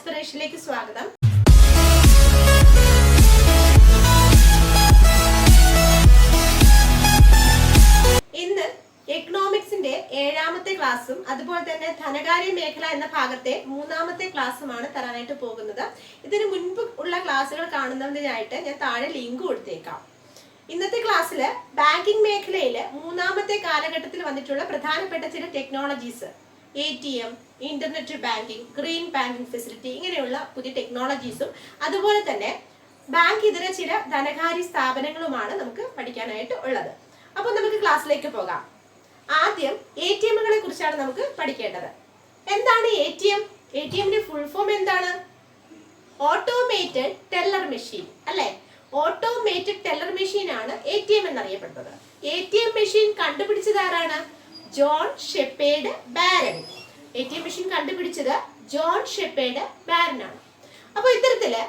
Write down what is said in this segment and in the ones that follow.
ആസ്പിറേഷനിലേക്ക് സ്വാഗതം. ഇന്ന് എക്കണോമിക്സിന്റെ 7ാമത്തെ ക്ലാസ്സും അതുപോലെ തന്നെ ധനകാര്യ മേഖല എന്ന ഭാഗത്തെ 3ാമത്തെ ക്ലാസ്സുമാണ് തരാനായിട്ട് പോകുന്നത്. ഇതിനു മുൻപ് ഉള്ള ക്ലാസ്സുകൾ കാണുന്നതിനായിട്ട് ഞാൻ താഴെ ലിങ്ക് കൊടുത്തേക്കാം. ഇന്നത്തെ ക്ലാസ്സിൽ ബാങ്കിങ് മേഖലയിൽ 3ാമത്തെ കാലഘട്ടത്തിൽ വന്നിട്ടുള്ള പ്രധാനപ്പെട്ട ചില technologies, ATM, internet banking, green banking facility, ഇങ്ങനെയുള്ള പുതിയ ടെക്നോളജീസും അതുപോലെ തന്നെ ബാങ്ക് ഇതര ചില ധനകാര്യ സ്ഥാപനങ്ങളുമാണ് നമുക്ക് പഠിക്കാനായിട്ട് ഉള്ളത്. അപ്പോൾ നമുക്ക് ക്ലാസ്സിലേക്ക് പോകാം. ആദ്യം ATMകളെ കുറിച്ചാണ് നമുക്ക് പഠിക്കേണ്ടത്. എന്താണ് ATM? ATMന്റെ ഫുൾ ഫോം എന്താണ്? ഓട്ടോമേറ്റഡ് ടെല്ലർ മെഷീൻ അല്ലെ? ഓട്ടോമേറ്റഡ് ടെല്ലർ മെഷീൻ ആണ് ATM എന്നറിയപ്പെടുന്നത്. ATM മെഷീൻ കണ്ടുപിടിച്ചത് ആരാണ്? John Shepherd Barron. ATM machine കണ്ടുപിടിച്ചത് ജോൺ ഷെപ്പേർഡ് ബാരൻ ആണ്. അപ്പൊ ഇത്തരത്തില്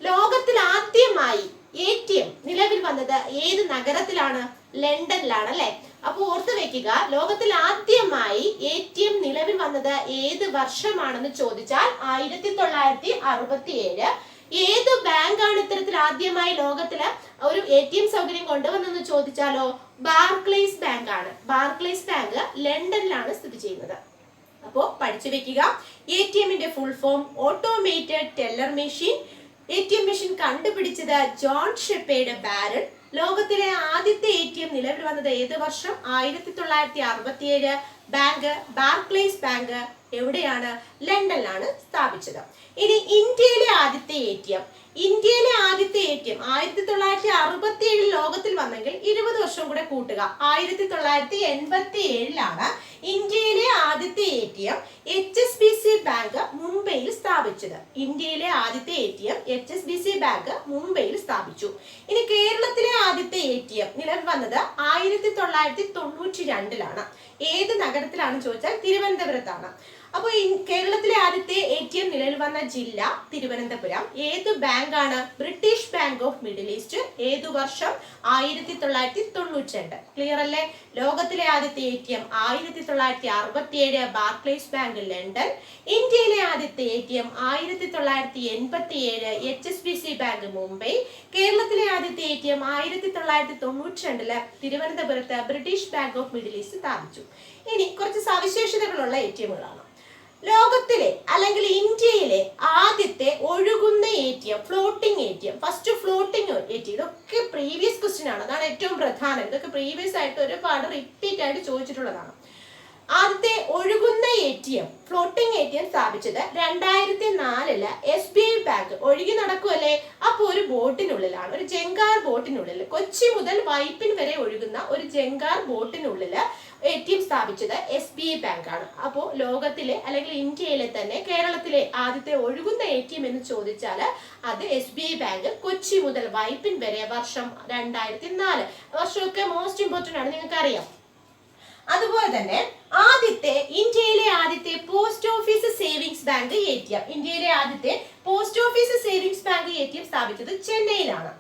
ലോകത്തിൽ ആദ്യമായി ATM നിലവിൽ വന്നത് ഏത് നഗരത്തിലാണ്? ലണ്ടനിലാണ് അല്ലെ? അപ്പൊ ഓർത്തു വെക്കുക, ലോകത്തിൽ ആദ്യമായി ATM നിലവിൽ വന്നത് ഏത് വർഷമാണെന്ന് ചോദിച്ചാൽ 1967. ഏത് ബാങ്കാണ് ഇത്തരത്തിൽ ആദ്യമായി ലോകത്തില് ഒരു ATM സൗകര്യം കൊണ്ടുവന്നെന്ന് ചോദിച്ചാലോ ബാർക്ലേസ് ബാങ്ക് ആണ്. ബാർക്ലേസ് ബാങ്ക് ലണ്ടനിലാണ് സ്ഥിതി ചെയ്യുന്നത്. അപ്പോ പഠിച്ചു വെക്കുക, ATMന്റെ full form automated teller machine. ATM machine കണ്ടുപിടിച്ചത് ജോൺ ഷെപ്പേർഡ് ബാരൻ. ലോകത്തിലെ ആദ്യത്തെ ATM നിലവിൽ വന്നത് ഏത് വർഷം? 1967. ബാങ്ക് ബാർക്ലേസ് ബാങ്ക് എവിടെയാണ്? ലണ്ടനിലാണ് സ്ഥാപിച്ചത്. ഇനി ഇന്ത്യയിലെ ആദ്യത്തെ ATM. ഇന്ത്യയിലെ ആദ്യത്തെ ATM 1967 ലോകത്തിൽ വന്നെങ്കിൽ 20 വർഷം കൂടെ കൂട്ടുക, 1987 ഇന്ത്യയിലെ ആദ്യത്തെ ATM HSBC ബാങ്ക് മുംബൈയിൽ സ്ഥാപിച്ചത്. ഇന്ത്യയിലെ ആദ്യത്തെ ATM HSBC ബാങ്ക് മുംബൈയിൽ സ്ഥാപിച്ചു. ഇനി കേരളത്തിലെ ആദ്യത്തെ ATM നിലവിൽ വന്നത് 1992. ഏത് നഗരത്തിലാണെന്ന് ചോദിച്ചാൽ തിരുവനന്തപുരത്താണ്. അപ്പോൾ കേരളത്തിലെ ആദ്യത്തെ ATM നിലവിൽ വന്ന ജില്ല തിരുവനന്തപുരം. ഏത് ബാങ്കാണ്? British bank of middle east. ഏതു വർഷം? 1992. ക്ലിയർ അല്ലേ? ലോകത്തിലെ ആദ്യത്തെ ATM 1967 ബാർക്ലേസ് ബാങ്ക് ലണ്ടൻ. ഇന്ത്യയിലെ ആദ്യത്തെ ATM 1987 HSBC ബാങ്ക് മുംബൈ. കേരളത്തിലെ ആദ്യത്തെ ATM 1992 തിരുവനന്തപുരത്ത് British bank of middle east സ്ഥാപിച്ചു. ഇനി കുറച്ച് സവിശേഷതകളുള്ള ATMകളാണ്. ലോകത്തിലെ അല്ലെങ്കിൽ ഇന്ത്യയിലെ ആദ്യത്തെ ഒഴുകുന്ന ATM, floating ATM, first floating ATM. ഇതൊക്കെ പ്രീവിയസ് ക്വസ്റ്റ്യൻ ആണ്, അതാണ് ഏറ്റവും പ്രധാനം. ഇതൊക്കെ പ്രീവിയസ് ആയിട്ട് ഒരുപാട് റിപ്പീറ്റ് ആയിട്ട് ചോദിച്ചിട്ടുള്ളതാണ്. ആദ്യത്തെ ഒഴുകുന്ന ATM, ഫ്ലോട്ടിംഗ് ATM സ്ഥാപിച്ചത് 2004 SBI ബാങ്ക്. ഒഴുകി നടക്കുമല്ലേ, അപ്പൊ ഒരു ബോട്ടിനുള്ളിലാണ്, ഒരു ജങ്കാർ ബോട്ടിനുള്ളിൽ, കൊച്ചി മുതൽ വൈപ്പിൻ വരെ ഒഴുകുന്ന ഒരു ജങ്കാർ ബോട്ടിനുള്ളിൽ ATM സ്ഥാപിച്ചത് SBI ബാങ്ക് ആണ്. അപ്പോൾ ലോകത്തിലെ അല്ലെങ്കിൽ ഇന്ത്യയിലെ തന്നെ കേരളത്തിലെ ആദ്യത്തെ ഒഴുകുന്ന ATM എന്ന് ചോദിച്ചാൽ അത് SBI ബാങ്ക്, കൊച്ചി മുതൽ വൈപ്പിൻ വരെ, വർഷം 2004. വർഷമൊക്കെ മോസ്റ്റ് ഇമ്പോർട്ടന്റ് ആണ്, നിങ്ങൾക്ക് അറിയാം. അതുപോലെ തന്നെ ഇന്ത്യയിലെ ആദ്യത്തെ post office savings bank ATM, ഇന്ത്യയിലെ ആദ്യത്തെ post office savings bank ATM സ്ഥാപിച്ചത് ചെന്നൈയിലാണ്.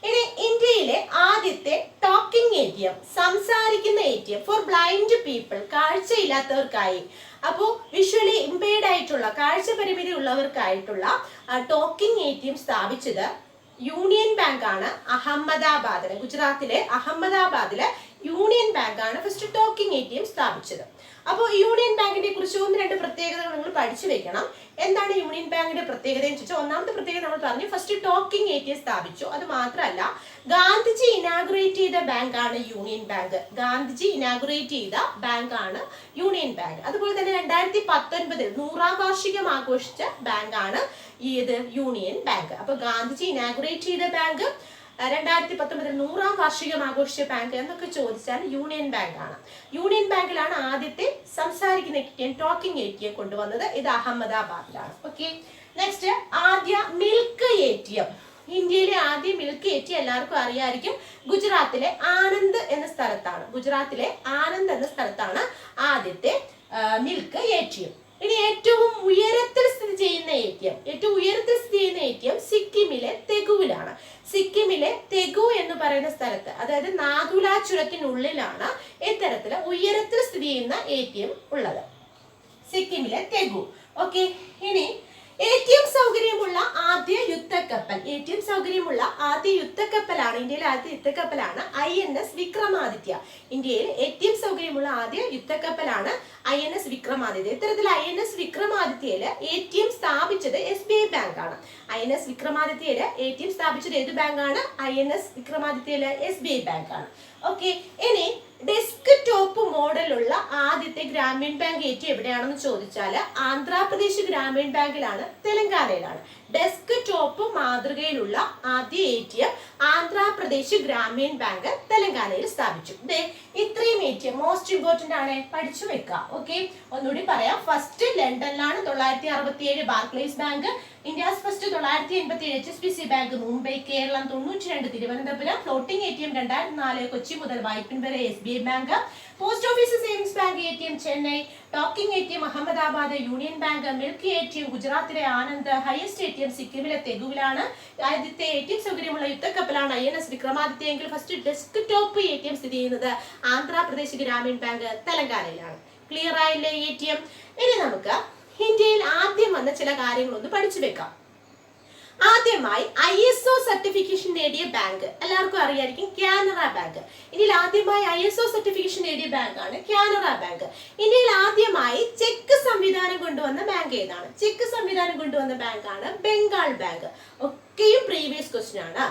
ഇനി ഇന്ത്യയിലെ ആദ്യത്തെ ടോക്കിംഗ് ATM, സംസാരിക്കുന്ന ATM ഫോർ ബ്ലൈൻഡ് പീപ്പിൾ, കാഴ്ചയില്ലാത്തവർക്കായി. അപ്പോൾ വിഷ്വലി ഇംപെയർഡ് ആയിട്ടുള്ള, കാഴ്ച പരിമിതി ഉള്ളവർക്കായിട്ടുള്ള ടോക്കിംഗ് ATM സ്ഥാപിച്ചത് യൂണിയൻ ബാങ്ക് ആണ്. അഹമ്മദാബാദിലെ, ഗുജറാത്തിലെ അഹമ്മദാബാദിലെ യൂണിയൻ ബാങ്ക് ആണ് ഫസ്റ്റ് ടോക്കിംഗ് ATM സ്ഥാപിച്ചത്. അപ്പോൾ യൂണിയൻ ബാങ്കിനെ കുറിച്ച് 1-2 പ്രത്യേകതകൾ നിങ്ങൾ പഠിച്ചു വെക്കണം. എന്താണ് യൂണിയൻ ബാങ്കിന്റെ പ്രത്യേകത എന്ന് ചോദിച്ചാൽ, ഒന്നാമത്തെ പ്രത്യേകത നമ്മൾ പറഞ്ഞു, ഫസ്റ്റ് ടോക്കിംഗ് ATM സ്ഥാപിച്ചു. അത് മാത്രമല്ല, ഗാന്ധിജി ഇനാഗുറേറ്റ് ചെയ്ത ബാങ്കാണ് യൂണിയൻ ബാങ്ക്. ഗാന്ധിജി ഇനാഗുറേറ്റ് ചെയ്ത ബാങ്കാണ് യൂണിയൻ ബാങ്ക്. അതുപോലെ തന്നെ 2019 100ാം വാർഷികം ആഘോഷിച്ച ബാങ്കാണ് ഇത് യൂണിയൻ ബാങ്ക്. അപ്പൊ ഗാന്ധിജി ഇനാഗുറേറ്റ് ചെയ്ത ബാങ്ക്, 2019 100ാം വാർഷികം ആഘോഷിച്ച ബാങ്ക് എന്നൊക്കെ ചോദിച്ചാൽ യൂണിയൻ ബാങ്ക് ആണ്. യൂണിയൻ ബാങ്കിലാണ് ആദ്യത്തെ സംസാരിക്കുന്ന ATM, ടോക്കിംഗ് ATM കൊണ്ടുവന്നത്. ഇത് അഹമ്മദാബാദിലാണ്. ഓക്കെ, നെക്സ്റ്റ് ആദ്യ മിൽക്ക് ATM. ഇന്ത്യയിലെ ആദ്യ മിൽക്ക് ATM എല്ലാവർക്കും അറിയായിരിക്കും, ഗുജറാത്തിലെ ആനന്ദ് എന്ന സ്ഥലത്താണ്. ഗുജറാത്തിലെ ആനന്ദ് എന്ന സ്ഥലത്താണ് ആദ്യത്തെ മിൽക്ക് ATM. ഇനി ഏറ്റവും ഉയരത്തിൽ സ്ഥിതി ചെയ്യുന്ന ATM സിക്കിമിലെ തെഗുവിലാണ്. സിക്കിമിലെ തെഗു എന്ന് പറയുന്ന സ്ഥലത്ത്, അതായത് നാഥുല ചുരത്തിനുള്ളിലാണ് ഇത്തരത്തില് ഉയരത്തിൽ സ്ഥിതി ചെയ്യുന്ന ATM ഉള്ളത്, സിക്കിമിലെ തെഗു. ഓക്കെ, ഇനി ATM സൗകര്യമുള്ള ആദ്യ യുദ്ധക്കപ്പൽ, ATM സൗകര്യമുള്ള ആദ്യ യുദ്ധക്കപ്പലാണ്, ഇന്ത്യയിലെ ആദ്യ യുദ്ധക്കപ്പലാണ് INS വിക്രമാദിത്യ. ഇന്ത്യയിൽ ATM സൗകര്യമുള്ള ആദ്യ യുദ്ധക്കപ്പലാണ് INS വിക്രമാദിത്യ. ഇത്തരത്തിൽ INS വിക്രമാദിത്യയില് ATM സ്ഥാപിച്ചത് SBI ബാങ്ക് ആണ്. INS വിക്രമാദിത്യയില് ATM സ്ഥാപിച്ചത് ഏത് ബാങ്കാണ്? INS വിക്രമാദിത്യയില് SBI ബാങ്ക് ആണ്. ഓക്കെ, ഇനി ഡെസ്ക് ടോപ്പ് മോഡലുള്ള ആദ്യത്തെ ഗ്രാമീൺ ബാങ്ക് ATM എവിടെയാണെന്ന് ചോദിച്ചാൽ ആന്ധ്രാപ്രദേശ് ഗ്രാമീൺ ബാങ്കിലാണ്, തെലങ്കാനയിലാണ്. ഡെസ്ക് ടോപ്പ് മാതൃകയിലുള്ള ആദ്യ ATM ആന്ധ്രാപ്രദേശ് ഗ്രാമീൺ ബാങ്ക് തെലങ്കാനയിൽ സ്ഥാപിച്ചു. ഇത്രയും ATM മോസ്റ്റ് ഇമ്പോർട്ടന്റ് ആണ്, പഠിച്ചു വെക്കുക. ഓക്കെ, ഒന്നുകൂടി പറയാം. ഫസ്റ്റ് ലണ്ടനിലാണ് 967 Barclays bank, India's first 987 HSBC bank Mumbai, Keralam 92 Thiruvananthapuram, floating ATM 2004 Kochi മുതൽ വൈപ്പിൻ വരെ SBI bank, post office savings bank ATM Chennai, talking ATM Ahmedabad, union bank, milk ATM ഗുജറാത്തിലെ ആനന്ദ്, ഹയസ്റ്റ് ATM സിക്കിമിലെ തെഗുവിലാണ്. ആദ്യത്തെ ATM സൗകര്യമുള്ള യുദ്ധക്കപ്പലാണ് INS വിക്രമാദിത്യ എങ്കിൽ ഫസ്റ്റ് ഡെസ്ക് ടോപ്പ് ATM സ്ഥിതി ചെയ്യുന്നത് ആന്ധ്രാപ്രദേശ് ഗ്രാമീൺ ബാങ്ക് തെലങ്കാനയിലാണ്. ക്ലിയർ ആയില്ലേ ATM? ഇനി നമുക്ക് ഇന്ത്യയിൽ ആദ്യം വന്ന ചില കാര്യങ്ങളൊന്ന് പഠിച്ചു വെക്കാം. ആദ്യമായി ISO സർട്ടിഫിക്കേഷൻ നേടിയ ബാങ്ക് എല്ലാവർക്കും അറിയായിരിക്കും, കാനറ ബാങ്ക്. ഇന്ത്യയിൽ ആദ്യമായി ISO സർട്ടിഫിക്കേഷൻ നേടിയ ബാങ്കാണ് കാനറ ബാങ്ക്. ഇന്ത്യയിൽ ആദ്യമായി ചെക്ക് സംവിധാനം കൊണ്ടുവന്ന ബാങ്ക് ഏതാണ്? ചെക്ക് സംവിധാനം കൊണ്ടുവന്ന ബാങ്കാണ് ബംഗാൾ ബാങ്ക്. ഒക്കെയും പ്രീവിയസ് ക്വസ്റ്റ്യൻ ആണ്.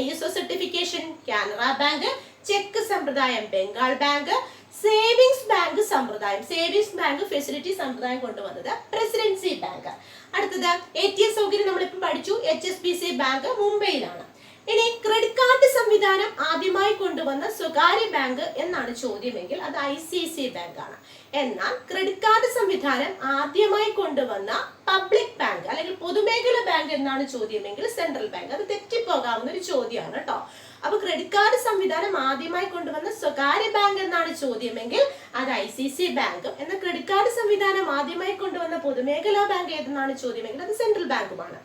ISO certification Canara bank, check സമ്പ്രദായം ബംഗാൾ ബാങ്ക്, സേവിങ്സ് ബാങ്ക് സമ്പ്രദായം, സേവിങ്സ് ബാങ്ക് ഫെസിലിറ്റി സമ്പ്രദായം കൊണ്ടുവന്നത് പ്രസിഡൻസി ബാങ്ക്. അടുത്തത് ATM സൗകര്യം നമ്മളിപ്പോൾ പഠിച്ചു, HSBC ബാങ്ക് മുംബൈയിലാണ്. ഇനി ക്രെഡിറ്റ് കാർഡ് സംവിധാനം ആദ്യമായി കൊണ്ടുവന്ന സ്വകാര്യ ബാങ്ക് എന്നാണ് ചോദ്യമെങ്കിൽ അത് ICICI ബാങ്ക് ആണ്. എന്നാൽ ക്രെഡിറ്റ് കാർഡ് സംവിധാനം ആദ്യമായി കൊണ്ടുവന്ന പബ്ലിക് ബാങ്ക് അല്ലെങ്കിൽ പൊതുമേഖല ബാങ്ക് എന്നാണ് ചോദ്യമെങ്കിൽ സെൻട്രൽ ബാങ്ക്. അത് തെറ്റിപ്പോകാവുന്ന ഒരു ചോദ്യമാണ് കേട്ടോ. അപ്പൊ ക്രെഡിറ്റ് കാർഡ് സംവിധാനം ആദ്യമായി കൊണ്ടുവന്ന സ്വകാര്യ ബാങ്ക് എന്നാണ് ചോദ്യമെങ്കിൽ അത് ICICI ബാങ്കും, എന്നാൽ ക്രെഡിറ്റ് കാർഡ് സംവിധാനം ആദ്യമായി കൊണ്ടുവന്ന പൊതുമേഖലാ ബാങ്ക് ഏതെന്നാണ് ചോദ്യമെങ്കിൽ അത് സെൻട്രൽ ബാങ്കുമാണ്.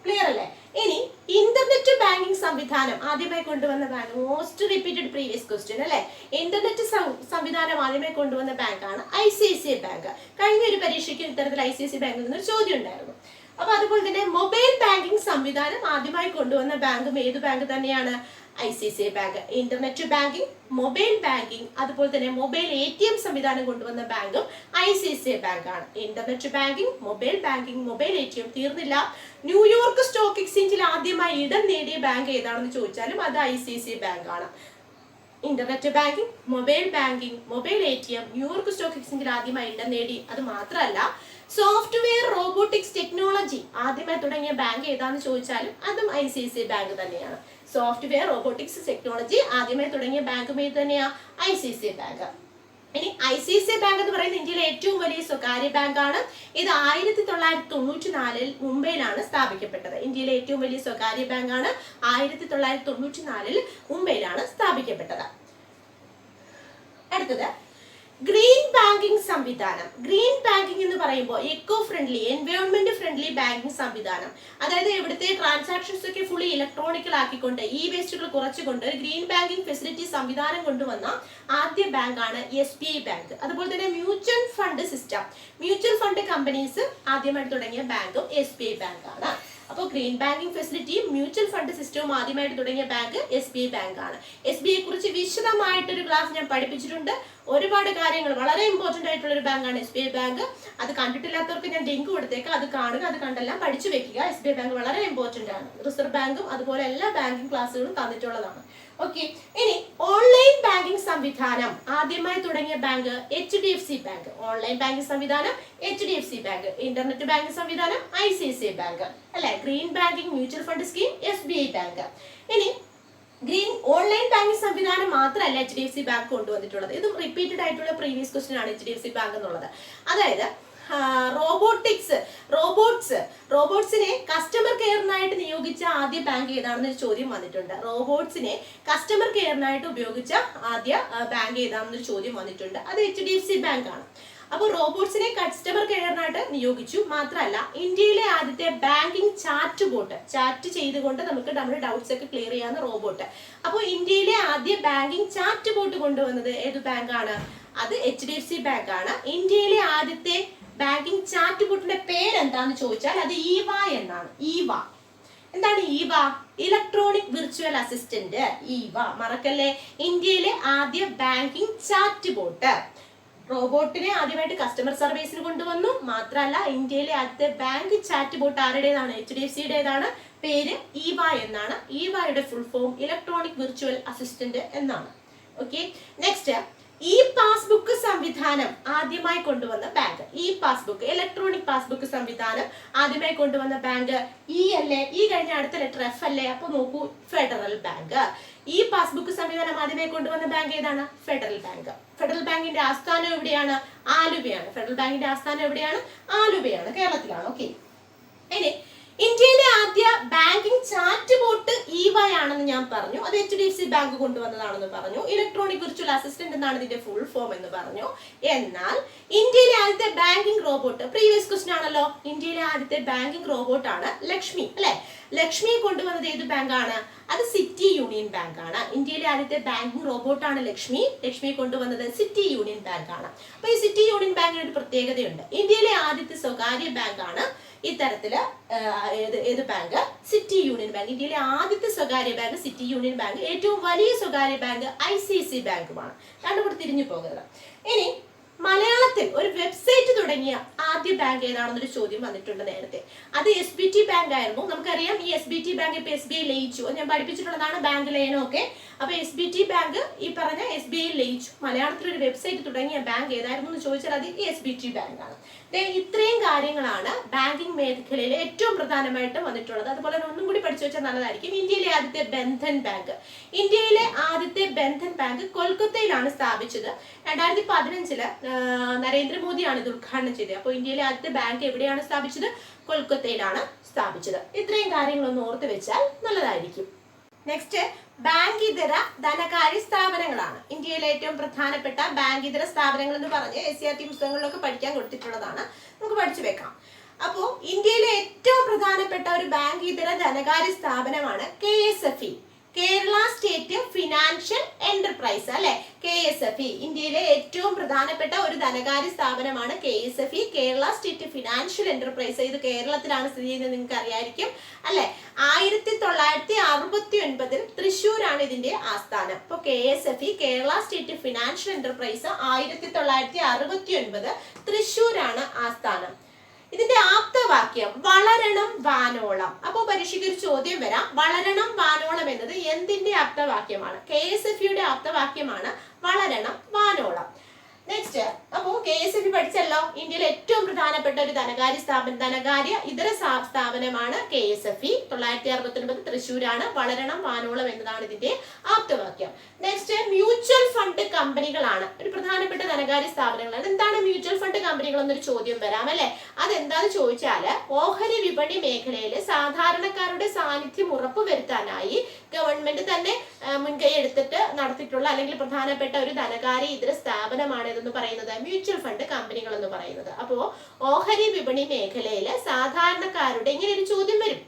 ക്ലിയർ അല്ലേ? ഇനി ഇന്റർനെറ്റ് ബാങ്കിങ് സംവിധാനം ആദ്യമായി കൊണ്ടുവന്ന bank, most repeated previous question അല്ലെ. ഇന്റർനെറ്റ് സംവിധാനം ആദ്യമായി കൊണ്ടുവന്ന ബാങ്കാണ് ICICI ബാങ്ക്. കഴിഞ്ഞ ഒരു പരീക്ഷയ്ക്ക് ഇത്തരത്തിൽ ICICI ബാങ്കിൽ നിന്നൊരു ചോദ്യം ഉണ്ടായിരുന്നു. അപ്പൊ അതുപോലെ തന്നെ മൊബൈൽ ബാങ്കിങ് സംവിധാനം ആദ്യമായി കൊണ്ടുവന്ന ബാങ്കും ഏത് ബാങ്ക് തന്നെയാണ്? ICICI bank. Internet banking, mobile banking, അതുപോലെ തന്നെ മൊബൈൽ ATM സംവിധാനം കൊണ്ടുവന്ന ബാങ്കും ICICI ബാങ്ക് ആണ്. Internet banking, mobile banking, mobile ATM തീർന്നില്ല. ന്യൂയോർക്ക് സ്റ്റോക്ക് എക്സ്ചേഞ്ചിൽ ആദ്യമായി ഇടം നേടിയ ബാങ്ക് ഏതാണെന്ന് ചോദിച്ചാലും അത് ICICI ബാങ്ക് ആണ്. Internet banking, mobile banking, mobile ATM, New York stock എക്സ്ചേഞ്ചിൽ ആദ്യമായി ഇടം നേടി. അത് മാത്രമല്ല സോഫ്റ്റ്വെയർ റോബോട്ടിക്സ് ടെക്നോളജി ആദ്യമായി തുടങ്ങിയ ബാങ്ക് ഏതാണെന്ന് ചോദിച്ചാലും അതും ICICI ബാങ്ക് തന്നെയാണ്. സോഫ്റ്റ്വെയർ റോബോട്ടിക്സ് ടെക്നോളജി ആദ്യമായി തുടങ്ങിയ ബാങ്കും ഏത് തന്നെയാ? ICICI bank. ഇനി ICICI ബാങ്ക് എന്ന് പറയുന്നത് ഇന്ത്യയിലെ ഏറ്റവും വലിയ സ്വകാര്യ ബാങ്കാണ്. ഇത് 1994 മുംബൈയിലാണ് സ്ഥാപിക്കപ്പെട്ടത്. ഇന്ത്യയിലെ ഏറ്റവും വലിയ സ്വകാര്യ ബാങ്കാണ്. 1994 മുംബൈയിലാണ് സ്ഥാപിക്കപ്പെട്ടത്. അടുത്തത് ഗ്രീൻ ബാങ്കിങ് സംവിധാനം. ഗ്രീൻ ബാങ്കിങ് എന്ന് പറയുമ്പോൾ eco friendly, environment friendly banking സംവിധാനം. അതായത് ഇവിടുത്തെ ട്രാൻസാക്ഷൻസ് ഒക്കെ ഫുള്ളി ഇലക്ട്രോണിക്കൽ ആക്കിക്കൊണ്ട് ഇ വേസ്റ്റുകൾ കുറച്ചുകൊണ്ട് ഗ്രീൻ ബാങ്കിങ് ഫെസിലിറ്റി സംവിധാനം കൊണ്ടുവന്ന ആദ്യ ബാങ്കാണ് SBI ബാങ്ക്. അതുപോലെ തന്നെ mutual fund system, mutual fund companies ആദ്യമായി തുടങ്ങിയ ബാങ്കും SBI ബാങ്കാണ്. അപ്പോൾ ഗ്രീൻ ബാങ്കിങ് ഫെസിലിറ്റിയും മ്യൂച്വൽ ഫണ്ട് സിസ്റ്റവും ആദ്യമായിട്ട് തുടങ്ങിയ ബാങ്ക് SBI ബാങ്ക് ആണ്. SBI കുറിച്ച് വിശദമായിട്ടൊരു ക്ലാസ് ഞാൻ പഠിപ്പിച്ചിട്ടുണ്ട്. ഒരുപാട് കാര്യങ്ങൾ, വളരെ ഇമ്പോർട്ടന്റ് ആയിട്ടുള്ള ഒരു ബാങ്കാണ് SBI ബാങ്ക്. അത് കണ്ടിട്ടില്ലാത്തവർക്ക് ഞാൻ ലിങ്ക് കൊടുത്തേക്കാം, അത് കാണുക, അത് കണ്ടെല്ലാം പഠിച്ചു വെക്കുക. SBI ബാങ്ക് വളരെ ഇമ്പോർട്ടന്റ് ആണ്. റിസർവ് ബാങ്കും അതുപോലെ എല്ലാ ബാങ്കിങ് ക്ലാസ്സുകളും തന്നിട്ടുള്ളതാണ്. ഓക്കെ, ഇനി ഓൺലൈൻ ബാങ്കിങ് സംവിധാനം ആദ്യമായി തുടങ്ങിയ bank HDFC bank. Online banking സംവിധാനം HDFC ബാങ്ക്. ഇന്റർനെറ്റ് ബാങ്കിങ് സംവിധാനം ICICI ബാങ്ക് അല്ലെ. Green banking mutual fund scheme SBI bank. ഇനി ഗ്രീൻ ഓൺലൈൻ ബാങ്കിങ് സംവിധാനം മാത്രമല്ല HDFC ബാങ്ക് കൊണ്ടുവന്നിട്ടുള്ളത്. ഇത് റിപ്പീറ്റഡ് ആയിട്ടുള്ള പ്രീവിയസ് ക്വസ്റ്റ്യൻ ആണ് HDFC ബാങ്ക് എന്നുള്ളത്. അതായത് റോബോട്ട്സിനെ കസ്റ്റമർ കെയറിനായിട്ട് നിയോഗിച്ച ആദ്യ ബാങ്ക് ഏതാണെന്ന് ചോദ്യം വന്നിട്ടുണ്ട്. റോബോട്ട്സിനെ കസ്റ്റമർ കെയറിനായിട്ട് ഉപയോഗിച്ച ആദ്യ ബാങ്ക് ഏതാണെന്നൊരു ചോദ്യം വന്നിട്ടുണ്ട്. അത് HDFC ബാങ്ക് ആണ്. അപ്പോൾ റോബോട്ട്സിനെ കസ്റ്റമർ കെയറിനായിട്ട് നിയോഗിച്ചു. മാത്രമല്ല ഇന്ത്യയിലെ ആദ്യത്തെ ബാങ്കിങ് ചാറ്റ് ബോട്ട്, ചാറ്റ് ചെയ്തുകൊണ്ട് നമുക്ക് നമ്മുടെ ഡൗട്ട്സ് ഒക്കെ ക്ലിയർ ചെയ്യാവുന്ന റോബോട്ട്. അപ്പോൾ ഇന്ത്യയിലെ ആദ്യ ബാങ്കിങ് ചാറ്റ് ബോട്ട് കൊണ്ടുവന്നത് ഏത് ബാങ്കാണ്? അത് HDFC ബാങ്ക് ആണ്. ഇന്ത്യയിലെ ആദ്യത്തെ ബാങ്കിങ് ചാറ്റ് ബോട്ടിന്റെ പേരെന്താന്ന് ചോദിച്ചാൽ അത് ഈവ എന്നാണ്. ഈവ എന്താണ്? Eva electronic virtual assistant. Eva മറക്കല്ലേ, ഇന്ത്യയിലെ ആദ്യ ബാങ്കിങ് ചാറ്റ് ബോട്ട്. റോബോട്ടിനെ ആദ്യമായിട്ട് കസ്റ്റമർ സർവീസിന് കൊണ്ടുവന്നു. മാത്രമല്ല ഇന്ത്യയിലെ ആദ്യത്തെ ബാങ്ക് ചാറ്റ് ബോട്ട് ആരുടേതാണ്? HDFCയുടേതാണ്. പേര് ഈവ എന്നാണ്. ഈവയുടെ full form electronic virtual assistant എന്നാണ്. ഓക്കെ, നെക്സ്റ്റ് ഇ പാസ്ബുക്ക് സംവിധാനം ആദ്യമായി കൊണ്ടുവന്ന bank. E passbook electronic passbook സംവിധാനം ആദ്യമായി കൊണ്ടുവന്ന ബാങ്ക് ഇ അല്ലേ? ഈ കഴിഞ്ഞ അടുത്ത ലെറ്റർ എഫ് അല്ലേ? അപ്പൊ നോക്കൂ, ഫെഡറൽ ബാങ്ക്. ഈ പാസ്ബുക്ക് സംവിധാനം ആദ്യമായി കൊണ്ടുവന്ന ബാങ്ക് ഏതാണ്? Federal bank. ഫെഡറൽ ബാങ്കിന്റെ ആസ്ഥാനം എവിടെയാണ്? ആലുവയാണ്. ഫെഡറൽ ബാങ്കിന്റെ ആസ്ഥാനം എവിടെയാണ്? ആലുവയാണ്, കേരളത്തിലാണ്. ഓക്കെ, ഇനി ഇന്ത്യയിലെ ആദ്യ ബാങ്കിങ് ചാറ്റ് ബോട്ട് ഈവ ആണെന്ന് ഞാൻ പറഞ്ഞു. അത് HDFC ബാങ്ക് കൊണ്ടുവന്നതാണെന്ന് പറഞ്ഞു. ഇലക്ട്രോണിക് വിർച്വൽ അസിസ്റ്റന്റ് എന്നാണ് ഇതിന്റെ ഫുൾ ഫോം എന്ന് പറഞ്ഞു. എന്നാൽ ഇന്ത്യയിലെ ആദ്യത്തെ ബാങ്കിങ് റോബോട്ട്, പ്രീവിയസ് ക്വസ്റ്റൻ ആണല്ലോ, ഇന്ത്യയിലെ ആദ്യത്തെ ബാങ്കിങ് റോബോട്ട് ആണ് ലക്ഷ്മി അല്ലെ? ലക്ഷ്മി കൊണ്ടുവന്നത് ഏത് ബാങ്കാണ്? അത് സിറ്റി യൂണിയൻ ബാങ്ക് ആണ്. ഇന്ത്യയിലെ ആദ്യത്തെ ബാങ്കിങ് റോബോട്ടാണ് ലക്ഷ്മി. ലക്ഷ്മി കൊണ്ടുവന്നത് സിറ്റി യൂണിയൻ ബാങ്ക് ആണ്. അപ്പൊ ഈ സിറ്റി യൂണിയൻ ബാങ്കിന് ഒരു പ്രത്യേകതയുണ്ട്. ഇന്ത്യയിലെ ആദ്യത്തെ സ്വകാര്യ ബാങ്ക് ആണ് ഇത്തരത്തില് ഏത് ബാങ്ക്? City union bank. ഇന്ത്യയിലെ ആദ്യത്തെ സ്വകാര്യ ബാങ്ക് സിറ്റി യൂണിയൻ ബാങ്ക്. ഏറ്റവും വലിയ സ്വകാര്യ ബാങ്ക് ICICI ബാങ്കുമാണ്. രണ്ടും കൂടി തിരിഞ്ഞു പോകരുത്. ഇനി മലയാളത്തിൽ ഒരു വെബ്സൈറ്റ് തുടങ്ങിയ ആദ്യ ബാങ്ക് ഏതാണെന്നൊരു ചോദ്യം വന്നിട്ടുണ്ട് നേരത്തെ. അത് SBT ബാങ്ക് ആയിരുന്നു. നമുക്കറിയാം ഈ SBT ബാങ്ക് ഇപ്പൊ SBI ലയിച്ചു. ഞാൻ പഠിപ്പിച്ചിട്ടുള്ളതാണ് ബാങ്ക് ലയനം ഒക്കെ. അപ്പൊ SBT ബാങ്ക് ഈ പറഞ്ഞ SBI ലയിച്ചു. മലയാളത്തിൽ ഒരു വെബ്സൈറ്റ് തുടങ്ങിയ ബാങ്ക് ഏതായിരുന്നു എന്ന് ചോദിച്ചാൽ അത് SBT ബാങ്ക് ആണ്. ഇത്രയും കാര്യങ്ങളാണ് ബാങ്കിങ് മേഖലയിൽ ഏറ്റവും പ്രധാനമായിട്ട് വന്നിട്ടുള്ളത്. അതുപോലെ തന്നെ ഒന്നും കൂടി പഠിച്ചു വെച്ചാൽ നല്ലതായിരിക്കും. ഇന്ത്യയിലെ ആദ്യത്തെ ബന്ധൻ ബാങ്ക്. ഇന്ത്യയിലെ ആദ്യത്തെ ബന്ധൻ ബാങ്ക് കൊൽക്കത്തയിലാണ് സ്ഥാപിച്ചത്. 2015 നരേന്ദ്രമോദിയാണ് ഇത് ഉദ്ഘാടനം ചെയ്തത്. അപ്പോൾ ഇന്ത്യയിലെ ആദ്യത്തെ ബാങ്ക് എവിടെയാണ് സ്ഥാപിച്ചത്? കൊൽക്കത്തയിലാണ് സ്ഥാപിച്ചത്. ഇത്രയും കാര്യങ്ങളൊന്ന് ഓർത്ത് വെച്ചാൽ നല്ലതായിരിക്കും. നെക്സ്റ്റ് ബാങ്ക് ഇതര ധനകാര്യ സ്ഥാപനങ്ങളാണ്. ഇന്ത്യയിലെ ഏറ്റവും പ്രധാനപ്പെട്ട ബാങ്ക് ഇതര സ്ഥാപനങ്ങൾ എന്ന് പറഞ്ഞ് SCERT പുസ്തകങ്ങളിലൊക്കെ പഠിക്കാൻ കൊടുത്തിട്ടുള്ളതാണ്. നമുക്ക് പഠിച്ചു വെക്കാം. അപ്പോൾ ഇന്ത്യയിലെ ഏറ്റവും പ്രധാനപ്പെട്ട ഒരു ബാങ്ക് ഇതര ധനകാര്യ സ്ഥാപനമാണ് KSFE, Kerala state financial enterprise അല്ലെ? KSFE ഇന്ത്യയിലെ ഏറ്റവും പ്രധാനപ്പെട്ട ഒരു ധനകാര്യ സ്ഥാപനമാണ് KSFE, Kerala state financial enterprise. ഇത് കേരളത്തിലാണ് സ്ഥിതി ചെയ്യുന്നത്, നിങ്ങൾക്ക് അറിയായിരിക്കും അല്ലെ? 1969 തൃശ്ശൂരാണ് ഇതിന്റെ ആസ്ഥാനം. ഇപ്പൊ KSFE Kerala state financial enterprise 1969 തൃശ്ശൂരാണ് ആസ്ഥാനം. ഇതിന്റെ ആപ്തവാക്യം വളരണം വാനോളം. അപ്പൊ പരീക്ഷയ്ക്ക് ഒരു ചോദ്യം വരാം, വളരണം വാനോളം എന്നത് എന്തിന്റെ ആപ്തവാക്യമാണ്? KSFEയുടെ ആപ്തവാക്യമാണ് വളരണം വാനോളം. നെക്സ്റ്റ്, അപ്പോ KSFE പഠിച്ചല്ലോ. ഇന്ത്യയിലെ ഏറ്റവും പ്രധാനപ്പെട്ട ഒരു ധനകാര്യ ഇതര സ്ഥാപനമാണ് KSFE. 1969 തൃശ്ശൂരാണ്. വളരണം വാനോളം എന്നതാണ് ഇതിന്റെ ആപ്തവാക്യം. നെക്സ്റ്റ്, മ്യൂച്വൽ ഫണ്ട് കമ്പനികളാണ് ഒരു പ്രധാനപ്പെട്ട ധനകാര്യ സ്ഥാപനങ്ങളാണ്. എന്താണ് മ്യൂച്വൽ ഫണ്ട് കമ്പനികൾ എന്നൊരു ചോദ്യം വരാം അല്ലെ? അതെന്താന്ന് ചോദിച്ചാല് ഓഹരി വിപണി മേഖലയിൽ സാധാരണക്കാരുടെ സാന്നിധ്യം ഉറപ്പുവരുത്താനായി ഗവൺമെന്റ് തന്നെ മുൻകൈ എടുത്തിട്ട് നടത്തിയിട്ടുള്ള അല്ലെങ്കിൽ പ്രധാനപ്പെട്ട ഒരു ധനകാര്യ ഇതര സ്ഥാപനമാണ് എന്ന് പറയുന്നത് മ്യൂച്വൽ ഫണ്ട് കമ്പനികൾ എന്ന് പറയുന്നത്. അപ്പോ ഓഹരി വിപണി മേഖലയിൽ സാധാരണക്കാരുടെ ഇങ്ങനെ ഒരു ചോദ്യം വരും.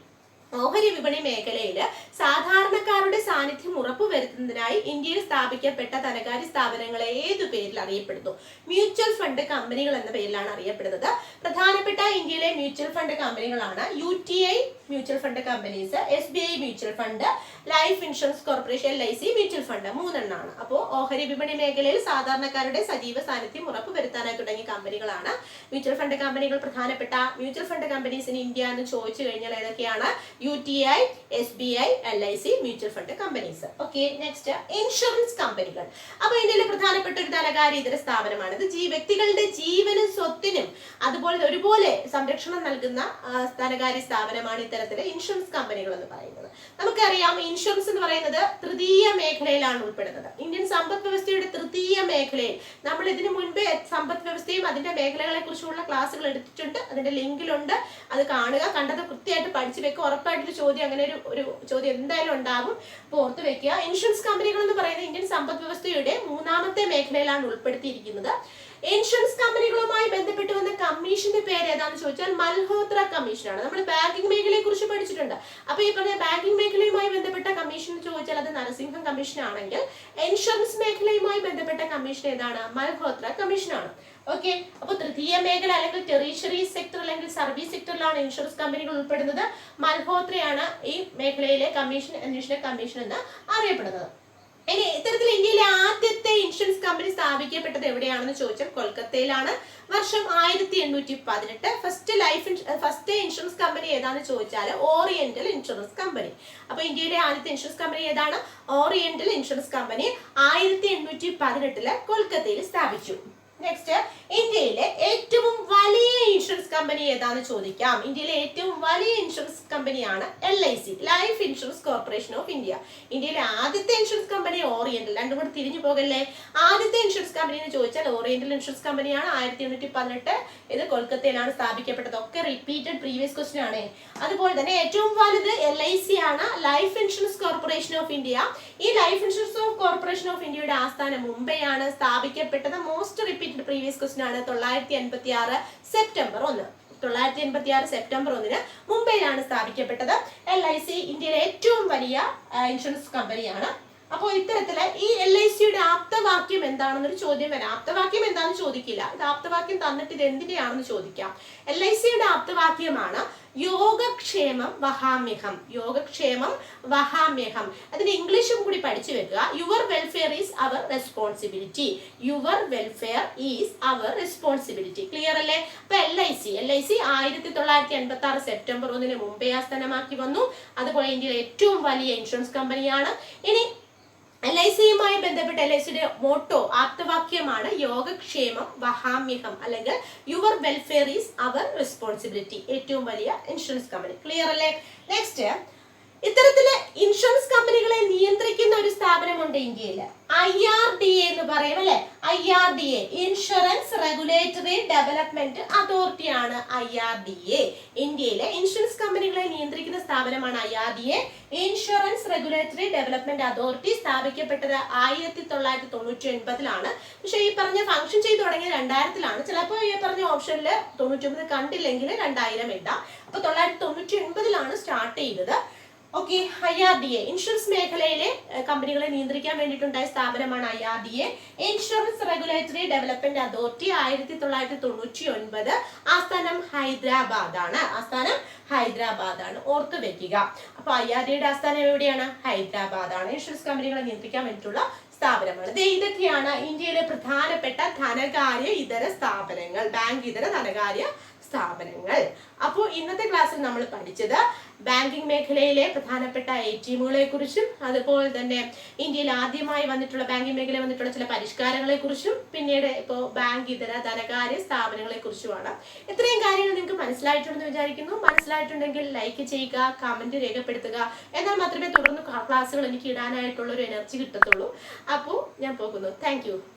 ഓഹരി വിപണി മേഖലയിൽ സാധാരണക്കാരുടെ സാന്നിധ്യം ഉറപ്പുവരുത്തുന്നതിനായി ഇന്ത്യയിൽ സ്ഥാപിക്കപ്പെട്ട ധനകാര്യ സ്ഥാപനങ്ങളെ ഏതു പേരിൽ അറിയപ്പെടുന്നു? മ്യൂച്വൽ ഫണ്ട് കമ്പനികൾ എന്ന പേരിലാണ് അറിയപ്പെടുന്നത്. പ്രധാനപ്പെട്ട ഇന്ത്യയിലെ മ്യൂച്വൽ ഫണ്ട് കമ്പനികളാണ് UTI mutual fund companies, SBI mutual fund, life insurance corporation LIC mutual fund, 3 എണ്ണമാണ്. അപ്പോൾ ഓഹരി വിപണി മേഖലയിൽ സാധാരണക്കാരുടെ സജീവ സാന്നിധ്യം ഉറപ്പുവരുത്താനായി തുടങ്ങിയ കമ്പനികളാണ് മ്യൂച്വൽ ഫണ്ട് കമ്പനികൾ. പ്രധാനപ്പെട്ട mutual fund companies in India എന്ന് ചോദിച്ചു കഴിഞ്ഞാൽ ഏതൊക്കെയാണ്? UTI, SBI, LIC mutual fund companies. Okay, next insurance കമ്പനികൾ. അപ്പൊ ഇന്ത്യയിലെ പ്രധാനപ്പെട്ട ഒരു ധനകാര്യ ഇതര സ്ഥാപനമാണ് ഇത്. വ്യക്തികളുടെ ജീവനും സ്വത്തിനും അതുപോലെ ഒരുപോലെ സംരക്ഷണം നൽകുന്ന ധനകാര്യ സ്ഥാപനമാണ് ഇത്തരത്തിലെ ഇൻഷുറൻസ് കമ്പനികൾ എന്ന് പറയുന്നത്. നമുക്കറിയാം ഇൻഷുറൻസ് എന്ന് പറയുന്നത് തൃതീയ മേഖലയിലാണ് ഉൾപ്പെടുന്നത്. ഇന്ത്യൻ സമ്പദ് വ്യവസ്ഥയുടെ തൃതീയ മേഖലയിൽ നമ്മൾ ഇതിനു മുൻപേ സമ്പദ് വ്യവസ്ഥയും അതിന്റെ മേഖലകളെ കുറിച്ചുള്ള ക്ലാസ്സുകൾ എടുത്തിട്ടുണ്ട്. അതിന്റെ ലിങ്കിലുണ്ട്, അത് കാണുക. കണ്ടത് കൃത്യമായിട്ട് പഠിച്ചു വെക്കുക. ഉറപ്പായിട്ടൊരു ചോദ്യം, അങ്ങനെ ഒരു ചോദ്യം എന്തായാലും ഉണ്ടാകും. അപ്പോൾ ഓർത്ത് വെക്കുക. ഇൻഷുറൻസ് കമ്പനികൾ എന്ന് പറയുന്നത് ഇന്ത്യൻ സമ്പദ് വ്യവസ്ഥയുടെ 3ാമത്തെ മേഖലയിലാണ് ഉൾപ്പെടുത്തിയിരിക്കുന്നത്. ഇൻഷുറൻസ് കമ്പനികളുമായി ബന്ധപ്പെട്ട് വന്ന കമ്മീഷന്റെ പേര് ഏതാണെന്ന് ചോദിച്ചാൽ മൽഹോത്ര കമ്മീഷനാണ്. നമ്മൾ ബാങ്കിംഗ് മേഖലയെ കുറിച്ച് പഠിച്ചിട്ടുണ്ട്. അപ്പൊ ഈ പറഞ്ഞ ബാങ്കിംഗ് മേഖലയുമായി ബന്ധപ്പെട്ട കമ്മീഷൻ ചോദിച്ചാൽ അത് നരസിംഹം കമ്മീഷൻ ആണെങ്കിൽ ഇൻഷുറൻസ് മേഖലയുമായി ബന്ധപ്പെട്ട കമ്മീഷൻ ഏതാണ്? മൽഹോത്ര കമ്മീഷനാണ്. ഓക്കെ, അപ്പൊ തൃതീയ മേഖല അല്ലെങ്കിൽ ടെറിഷറി സെക്ടർ അല്ലെങ്കിൽ സർവീസ് സെക്ടറിലാണ് ഇൻഷുറൻസ് കമ്പനികൾ ഉൾപ്പെടുന്നത്. മൽഹോത്രയാണ് ഈ മേഖലയിലെ അന്വേഷണ കമ്മീഷൻ എന്ന് അറിയപ്പെടുന്നത്. ഇനി ഇത്തരത്തിൽ ഇന്ത്യയിലെ ആദ്യത്തെ ഇൻഷുറൻസ് കമ്പനി സ്ഥാപിക്കപ്പെട്ടത് എവിടെയാണെന്ന് ചോദിച്ചാൽ കൊൽക്കത്തയിലാണ്. വർഷം 1818. ഫസ്റ്റ് ഇൻഷുറൻസ് കമ്പനി ഏതാണെന്ന് ചോദിച്ചാൽ ഓറിയന്റൽ ഇൻഷുറൻസ് കമ്പനി. അപ്പൊ ഇന്ത്യയുടെ ആദ്യത്തെ ഇൻഷുറൻസ് കമ്പനി ഏതാണ്? ഓറിയന്റൽ ഇൻഷുറൻസ് കമ്പനി 1818 കൊൽക്കത്തയിൽ സ്ഥാപിച്ചു. നെക്സ്റ്റ്, ഇന്ത്യയിലെ ഏറ്റവും വലിയ ഇൻഷുറൻസ് കമ്പനി ഏതാണെന്ന് ചോദിക്കാം. ഇന്ത്യയിലെ ഏറ്റവും വലിയ ഇൻഷുറൻസ് കമ്പനിയാണ് LIC, life insurance corporation of India. ഇന്ത്യയിലെ ആദ്യത്തെ ഇൻഷുറൻസ് കമ്പനി ഓറിയന്റൽ. രണ്ടും കൂടി തിരിഞ്ഞു പോകല്ലേ. ആദ്യത്തെ ഇൻഷുറൻസ് കമ്പനി എന്ന് ചോദിച്ചാൽ ഓറിയന്റൽ ഇൻഷുറൻസ് കമ്പനിയാണ്. 1818 ഇത് കൊൽക്കത്തയിലാണ് സ്ഥാപിക്കപ്പെട്ടത്. ഒക്കെ റിപ്പീറ്റഡ് പ്രീവിയസ് ക്വസ്റ്റ്യൻ ആണ്. അതുപോലെ തന്നെ ഏറ്റവും വലുത് LIC ആണ്, life insurance corporation of India. ഈ ലൈഫ് ഇൻഷുറൻസ് കോർപ്പറേഷൻ ഓഫ് ഇന്ത്യയുടെ ആസ്ഥാനം മുംബൈയാണ്. സ്ഥാപിക്കപ്പെട്ടത് മോസ്റ്റ് റിപ്പീറ്റഡ് പ്രീവിയസ് ക്വസ്റ്റ്യൻ ആണ്. 986 സെപ്റ്റംബർ 1. 986 സെപ്റ്റംബർ 1 മുംബൈയിലാണ് സ്ഥാപിക്കപ്പെട്ടത്. LIC ഇന്ത്യയിലെ ഏറ്റവും വലിയ ഇൻഷുറൻസ് കമ്പനിയാണ്. അപ്പോൾ ഇത്തരത്തില് ഈ LICയുടെ ആപ്തവാക്യം എന്താണെന്നൊരു ചോദ്യം വരാം. ആപ്തവാക്യം എന്താണെന്ന് ചോദിക്കില്ല, ഇത് ആപ്തവാക്യം തന്നിട്ട് ഇത് എന്തിനെയാണെന്ന് ചോദിക്കാം. LICയുടെ ആപ്തവാക്യമാണ് യോഗക്ഷേമം വഹാമ്യഹം. യോഗക്ഷേമം വഹാമ്യഹം. അതിന്റെ ഇംഗ്ലീഷും കൂടി പഠിച്ചു വെക്കുക. Your welfare is our responsibility. Your welfare is our responsibility. Clear അല്ലേ? അപ്പൊ LIC 1986 സെപ്റ്റംബർ 1 മുംബൈ ആസ്ഥാനമാക്കി വന്നു. അതുപോലെ ഇന്ത്യയിലെ ഏറ്റവും വലിയ ഇൻഷുറൻസ് കമ്പനിയാണ്. ഇനി LICയുമായി ബന്ധപ്പെട്ട LICയുടെ മോട്ടോ ആപ്തവാക്യമാണ് യോഗക്ഷേമം വഹാമ്യഹം അല്ലെങ്കിൽ your welfare is our responsibility. ഏറ്റവും വലിയ ഇൻഷുറൻസ് കമ്പനി. ക്ലിയർ അല്ലേ? നെക്സ്റ്റ്, ഇത്തരത്തില് ഇൻഷുറൻസ് കമ്പനികളെ നിയന്ത്രിക്കുന്ന ഒരു സ്ഥാപനമുണ്ട് ഇന്ത്യയിൽ. IRDA എന്ന് പറയും അല്ലെ. IRDA, insurance regulatory development authority ആണ് IRDA. ഇന്ത്യയിലെ ഇൻഷുറൻസ് കമ്പനികളെ നിയന്ത്രിക്കുന്ന സ്ഥാപനമാണ് IRDA, insurance regulatory development authority. സ്ഥാപിക്കപ്പെട്ടത് 1999 പക്ഷെ ഈ പറഞ്ഞ ഫംഗ്ഷൻ ചെയ്തു തുടങ്ങിയത് 2000 ചിലപ്പോൾ ഈ പറഞ്ഞ ഓപ്ഷനിൽ 99 കണ്ടില്ലെങ്കിൽ 2000 ഇടാം. അപ്പൊ 1999 സ്റ്റാർട്ട് ചെയ്തത്. ഓക്കെ, IRDA ഇൻഷുറൻസ് മേഖലയിലെ കമ്പനികളെ നിയന്ത്രിക്കാൻ വേണ്ടിയിട്ടുണ്ടായ സ്ഥാപനമാണ് IRDA, insurance regulatory development authority. 1999. ആസ്ഥാനം ഹൈദരാബാദാണ്. ഓർത്തു വെക്കുക. അപ്പൊ IRDAയുടെ ആസ്ഥാനം എവിടെയാണ്? ഹൈദരാബാദാണ്. ഇൻഷുറൻസ് കമ്പനികളെ നിയന്ത്രിക്കാൻ വേണ്ടിയിട്ടുള്ള സ്ഥാപനമാണ്. ഇതൊക്കെയാണ് ഇന്ത്യയിലെ പ്രധാനപ്പെട്ട ധനകാര്യ ഇതര സ്ഥാപനങ്ങൾ, ബാങ്ക് ഇതര ധനകാര്യ സ്ഥാപനങ്ങൾ. അപ്പോൾ ഇന്നത്തെ ക്ലാസ്സിൽ നമ്മൾ പഠിച്ചത് ബാങ്കിങ് മേഖലയിലെ പ്രധാനപ്പെട്ട ATMകളെ കുറിച്ചും അതുപോലെ തന്നെ ഇന്ത്യയിൽ ആദ്യമായി വന്നിട്ടുള്ള ബാങ്കിങ് മേഖലയിൽ വന്നിട്ടുള്ള ചില പരിഷ്കാരങ്ങളെ കുറിച്ചും പിന്നീട് ഇപ്പോൾ ബാങ്ക് ഇതര ധനകാര്യ സ്ഥാപനങ്ങളെ കുറിച്ചുമാണ്. ഇത്രയും കാര്യങ്ങൾ നിങ്ങൾക്ക് മനസ്സിലായിട്ടുണ്ടെന്ന് വിചാരിക്കുന്നു. മനസ്സിലായിട്ടുണ്ടെങ്കിൽ ലൈക്ക് ചെയ്യുക, കമന്റ് രേഖപ്പെടുത്തുക. എന്നാൽ മാത്രമേ തുടർന്ന് ക്ലാസ്സുകൾ എനിക്ക് ഇടാനായിട്ടുള്ള ഒരു എനർജി കിട്ടത്തുള്ളൂ. അപ്പോൾ ഞാൻ പോകുന്നു. താങ്ക്